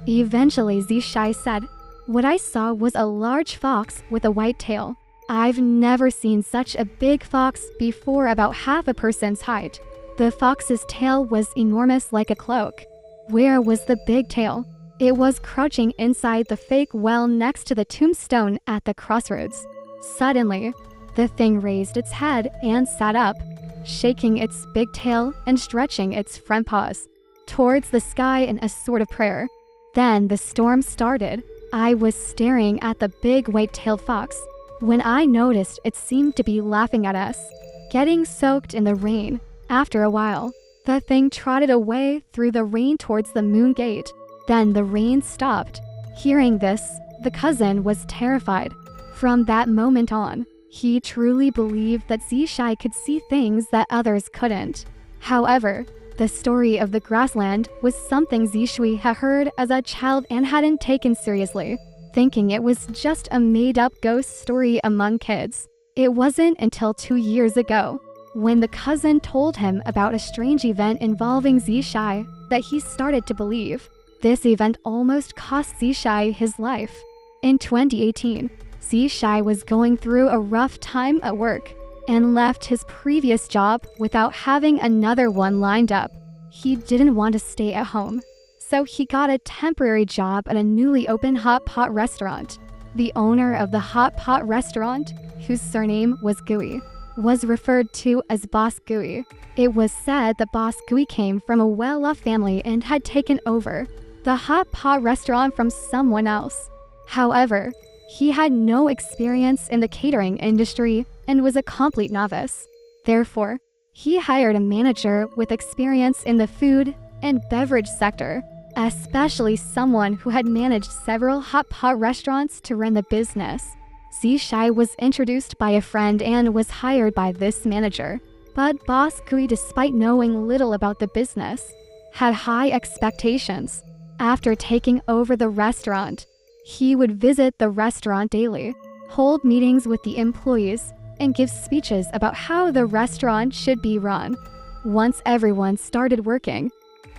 Eventually, Zishai said, "What I saw was a large fox with a white tail. I've never seen such a big fox before, about half a person's height. The fox's tail was enormous like a cloak. Where was the big tail? It was crouching inside the fake well next to the tombstone at the crossroads." Suddenly, the thing raised its head and sat up, shaking its big tail and stretching its front paws towards the sky in a sort of prayer. Then the storm started. I was staring at the big white-tailed fox when I noticed it seemed to be laughing at us, getting soaked in the rain. After a while, the thing trotted away through the rain towards the moon gate. Then the rain stopped. Hearing this, the cousin was terrified. From that moment on, he truly believed that Zishai could see things that others couldn't. However, the story of the grassland was something Zishui had heard as a child and hadn't taken seriously, thinking it was just a made-up ghost story among kids. It wasn't until 2 years ago, when the cousin told him about a strange event involving Zishai, that he started to believe. This event almost cost Zishai his life. In 2018, Zishai was going through a rough time at work and left his previous job without having another one lined up. He didn't want to stay at home, so he got a temporary job at a newly opened hot pot restaurant. The owner of the hot pot restaurant, whose surname was Gui, was referred to as Boss Gui. It was said that Boss Gui came from a well-off family and had taken over the hot pot restaurant from someone else. However, he had no experience in the catering industry and was a complete novice. Therefore, he hired a manager with experience in the food and beverage sector, especially someone who had managed several hot pot restaurants to run the business. Zishai was introduced by a friend and was hired by this manager. But Boss Gui, despite knowing little about the business, had high expectations. After taking over the restaurant, he would visit the restaurant daily, hold meetings with the employees, and give speeches about how the restaurant should be run. Once everyone started working,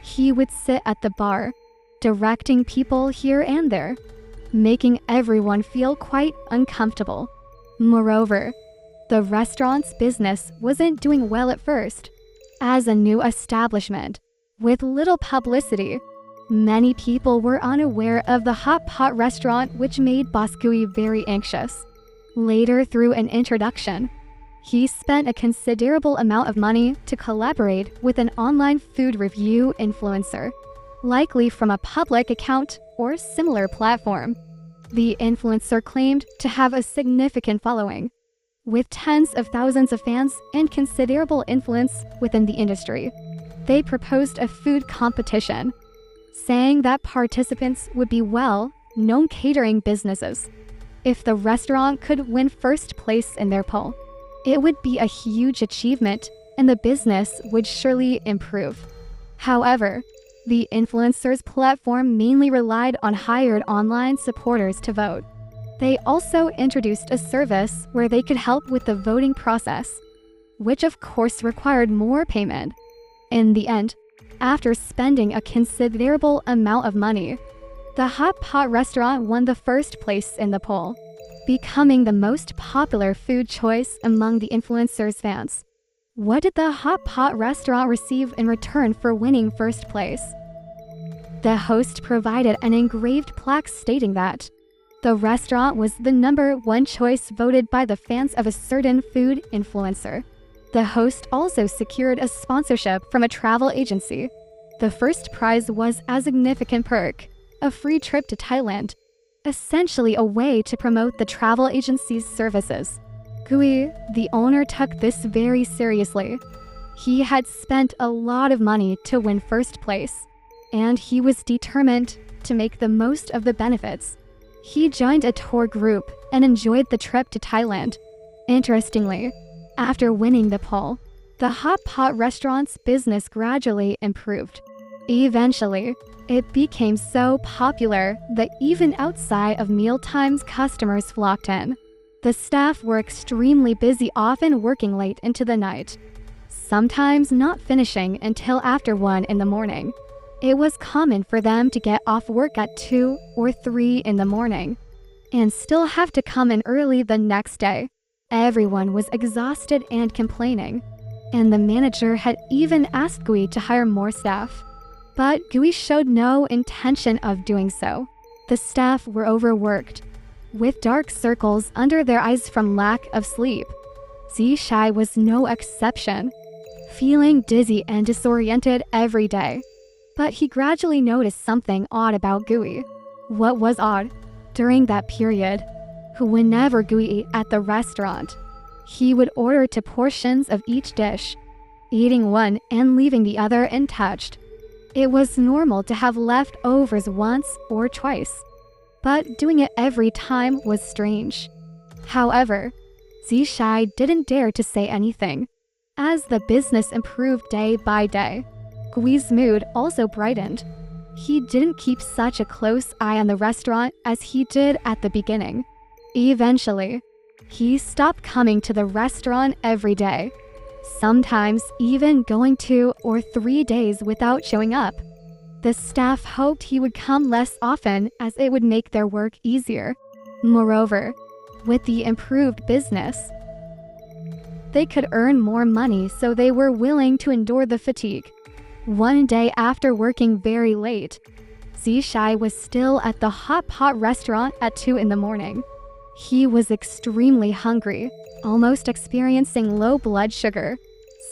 he would sit at the bar, directing people here and there, making everyone feel quite uncomfortable. Moreover, the restaurant's business wasn't doing well at first. As a new establishment, with little publicity, many people were unaware of the hot pot restaurant, which made Boss Gui very anxious. Later, through an introduction, he spent a considerable amount of money to collaborate with an online food review influencer, likely from a public account or similar platform. The influencer claimed to have a significant following, with tens of thousands of fans and considerable influence within the industry. They proposed a food competition, saying that participants would be well-known catering businesses. If the restaurant could win first place in their poll, it would be a huge achievement and the business would surely improve. However, the influencer's platform mainly relied on hired online supporters to vote. They also introduced a service where they could help with the voting process, which of course required more payment. In the end, after spending a considerable amount of money, the hot pot restaurant won the first place in the poll, becoming the most popular food choice among the influencer's fans. What did the hot pot restaurant receive in return for winning first place? The host provided an engraved plaque stating that the restaurant was the #1 choice voted by the fans of a certain food influencer. The host also secured a sponsorship from a travel agency. The first prize was a significant perk, a free trip to Thailand, essentially a way to promote the travel agency's services. Gui, the owner, took this very seriously. He had spent a lot of money to win first place, and he was determined to make the most of the benefits. He joined a tour group and enjoyed the trip to Thailand. Interestingly, after winning the poll, the hot pot restaurant's business gradually improved. Eventually, it became so popular that even outside of mealtimes, customers flocked in. The staff were extremely busy, often working late into the night, sometimes not finishing until after 1 in the morning. It was common for them to get off work at 2 or 3 in the morning and still have to come in early the next day. Everyone was exhausted and complaining, and the manager had even asked Gui to hire more staff. But Gui showed no intention of doing so. The staff were overworked, with dark circles under their eyes from lack of sleep. Zishai was no exception, feeling dizzy and disoriented every day. But he gradually noticed something odd about Gui. What was odd? During that period, whenever Gui ate at the restaurant, he would order 2 portions of each dish, eating one and leaving the other untouched. It was normal to have leftovers once or twice, but doing it every time was strange. However, Zishai didn't dare to say anything. As the business improved day by day, Gui's mood also brightened. He didn't keep such a close eye on the restaurant as he did at the beginning. Eventually, he stopped coming to the restaurant every day, sometimes even going 2 or 3 days without showing up. The staff hoped he would come less often as it would make their work easier. Moreover, with the improved business, they could earn more money, so they were willing to endure the fatigue. One day after working very late, Zishai was still at the hot pot restaurant at 2 in the morning. He was extremely hungry, almost experiencing low blood sugar.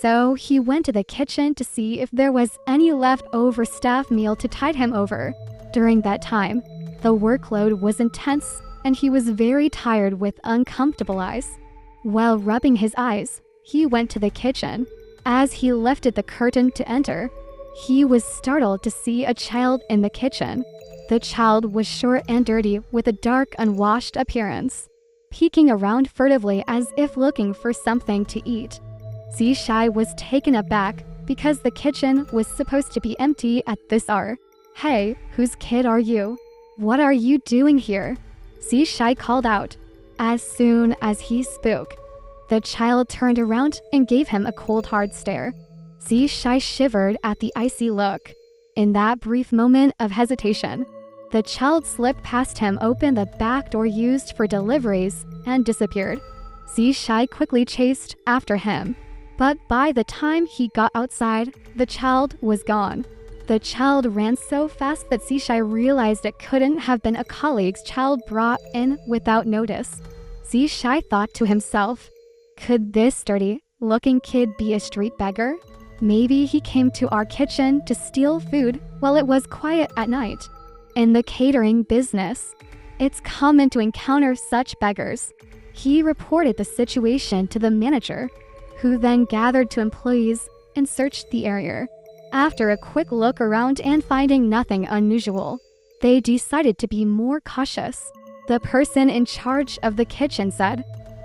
So he went to the kitchen to see if there was any leftover staff meal to tide him over. During that time, the workload was intense and he was very tired with uncomfortable eyes. While rubbing his eyes, he went to the kitchen. As he lifted the curtain to enter, he was startled to see a child in the kitchen. The child was short and dirty with a dark, unwashed appearance, peeking around furtively as if looking for something to eat. Zishai was taken aback because the kitchen was supposed to be empty at this hour. "Hey, whose kid are you? What are you doing here?" Zishai called out. As soon as he spoke, the child turned around and gave him a cold, hard stare. Zishai shivered at the icy look. In that brief moment of hesitation, the child slipped past him, opened the back door used for deliveries, and disappeared. Zishai quickly chased after him, but by the time he got outside, the child was gone. The child ran so fast that Zishai realized it couldn't have been a colleague's child brought in without notice. Zishai thought to himself, could this dirty-looking kid be a street beggar? Maybe he came to our kitchen to steal food while it was quiet at night. In the catering business, it's common to encounter such beggars. He reported the situation to the manager, who then gathered 2 employees and searched the area. After a quick look around and finding nothing unusual, they decided to be more cautious. The person in charge of the kitchen said,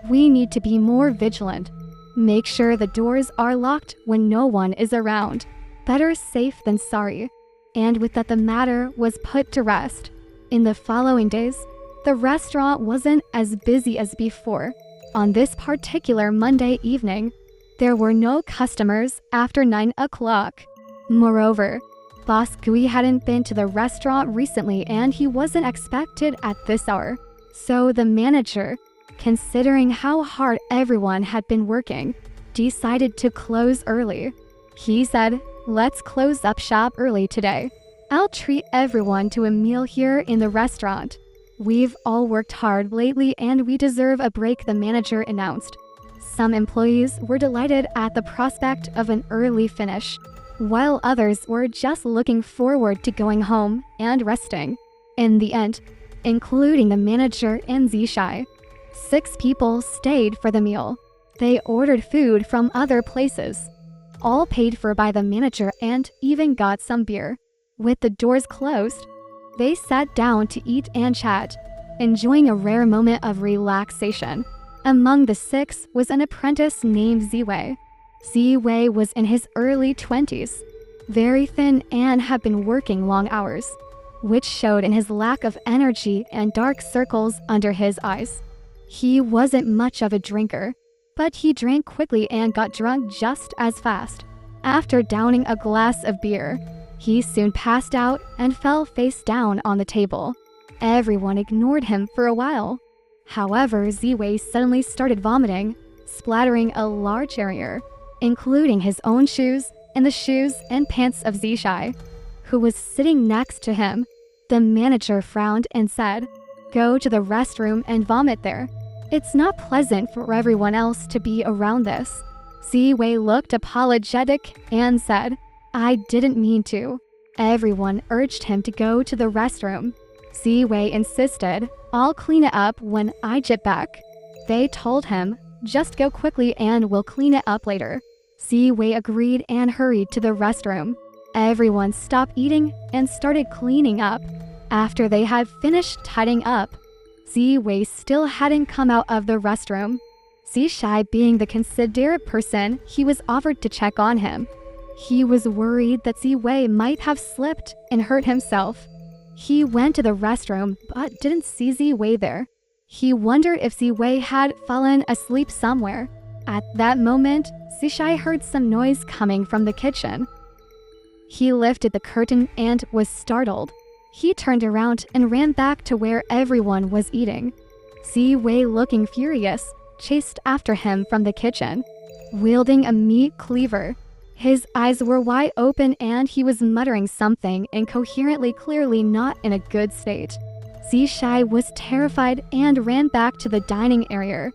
"We need to be more vigilant. Make sure the doors are locked when no one is around. Better safe than sorry." And with that, the matter was put to rest. In the following days, the restaurant wasn't as busy as before. On this particular Monday evening, there were no customers after 9 o'clock. Moreover, Boss Gui hadn't been to the restaurant recently and he wasn't expected at this hour. So the manager, considering how hard everyone had been working, decided to close early. He said, "Let's close up shop early today. I'll treat everyone to a meal here in the restaurant. We've all worked hard lately and we deserve a break," the manager announced. Some employees were delighted at the prospect of an early finish, while others were just looking forward to going home and resting. In the end, including the manager and Zishai, 6 people stayed for the meal. They ordered food from other places, all paid for by the manager, and even got some beer. With the doors closed, they sat down to eat and chat, enjoying a rare moment of relaxation. Among the 6 was an apprentice named Ziwei. Ziwei was in his early 20s, very thin, and had been working long hours, which showed in his lack of energy and dark circles under his eyes. He wasn't much of a drinker, but he drank quickly and got drunk just as fast. After downing a glass of beer, He soon passed out and fell face down on the table. Everyone ignored him for a while. However, Ziwei suddenly started vomiting, splattering a large area, including his own shoes and the shoes and pants of Zishai, who was sitting next to him. The manager frowned and said, "Go to the restroom and vomit there. It's not pleasant for everyone else to be around this." Ziwei looked apologetic and said, "I didn't mean to." Everyone urged him to go to the restroom. Ziwei insisted, "I'll clean it up when I get back." They told him, "Just go quickly and we'll clean it up later." Ziwei agreed and hurried to the restroom. Everyone stopped eating and started cleaning up. After they had finished tidying up, Ziwei still hadn't come out of the restroom. Zishai, being the considerate person, he was offered to check on him. He was worried that Ziwei might have slipped and hurt himself. He went to the restroom but didn't see Ziwei there. He wondered if Ziwei had fallen asleep somewhere. At that moment, Zishai heard some noise coming from the kitchen. He lifted the curtain and was startled. He turned around and ran back to where everyone was eating. Ziwei, looking furious, chased after him from the kitchen, wielding a meat cleaver. His eyes were wide open and he was muttering something incoherently, clearly not in a good state. Zishai was terrified and ran back to the dining area.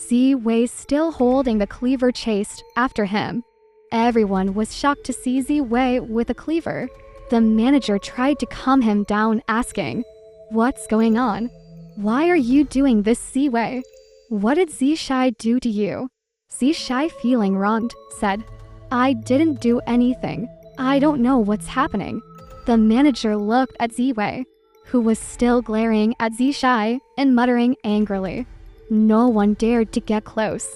Ziwei, still holding the cleaver, chased after him. Everyone was shocked to see Ziwei with a cleaver. The manager tried to calm him down, asking, "What's going on? Why are you doing this, Ziwei? What did Zishai do to you?" Zishai, feeling wronged, said, "I didn't do anything. I don't know what's happening." The manager looked at Ziwei, who was still glaring at Zishai and muttering angrily. No one dared to get close.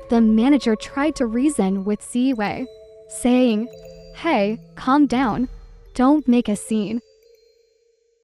The manager tried to reason with Ziwei, saying, "Hey, calm down. Don't make a scene."